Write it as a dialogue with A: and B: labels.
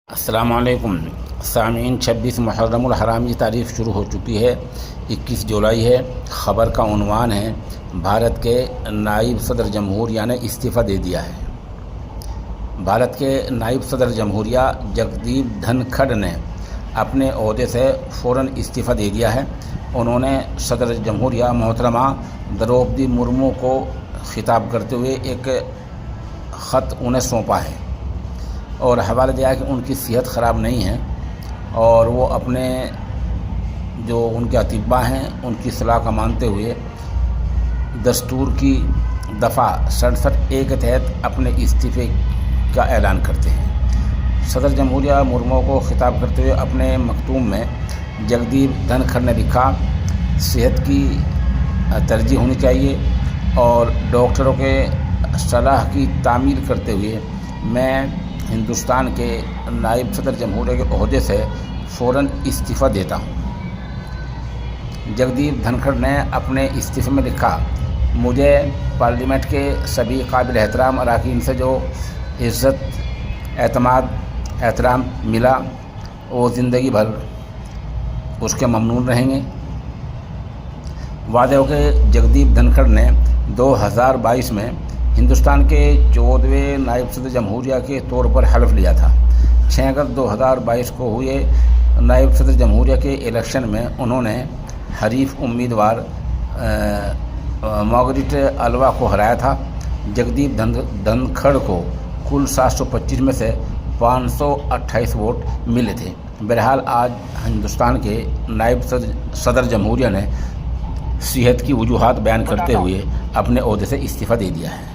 A: السلام علیکم سامعین، 26 محرم الحرام کی تاریخ شروع ہو چکی ہے۔ 21 جولائی ہے۔ خبر کا عنوان ہے بھارت کے نائب صدر جمہوریہ نے استعفیٰ دے دیا ہے۔ بھارت کے نائب صدر جمہوریہ جگدیپ دھنکھڑ نے اپنے عہدے سے فوراً استعفیٰ دے دیا ہے۔ انہوں نے صدر جمہوریہ محترمہ دروپدی مرمو کو خطاب کرتے ہوئے ایک خط انہیں سونپا ہے اور حوالہ دیا کہ ان کی صحت خراب نہیں ہے اور وہ اپنے جو ان کے اطباء ہیں ان کی صلاح کا مانتے ہوئے دستور کی دفعہ 67(a) کے تحت اپنے استعفے کا اعلان کرتے ہیں۔ صدر جمہوریہ مرمو کو خطاب کرتے ہوئے اپنے مکتوب میں جگدیپ دھنکھڑ نے لکھا، صحت کی ترجیح ہونی چاہیے اور ڈاکٹروں کے صلاح کی تعمیل کرتے ہوئے میں ہندوستان کے نائب صدر جمہوریہ کے عہدے سے فوراً استعفیٰ دیتا ہوں۔ جگدیپ دھنکھڑ نے اپنے استعفے میں لکھا، مجھے پارلیمنٹ کے سبھی قابل احترام اراکین سے جو عزت، اعتماد، احترام ملا وہ زندگی بھر اس کے ممنون رہیں گے۔ وعدے ہو کہ جگدیپ دھنکھڑ نے 2022 میں ہندوستان کے 14ویں نائب صدر جمہوریہ کے طور پر حلف لیا تھا۔ 6 اگست 2022 کو ہوئے نائب صدر جمہوریہ کے الیکشن میں انہوں نے حریف امیدوار مارگریٹ الوا کو ہرایا تھا۔ جگدیپ دھنکھڑ کو کل 725 میں سے 528 ووٹ ملے تھے۔ بہرحال آج ہندوستان کے نائب صدر جمہوریہ نے صحت کی وجوہات بیان کرتے ہوئے اپنے عہدے سے استعفیٰ دے دیا ہے۔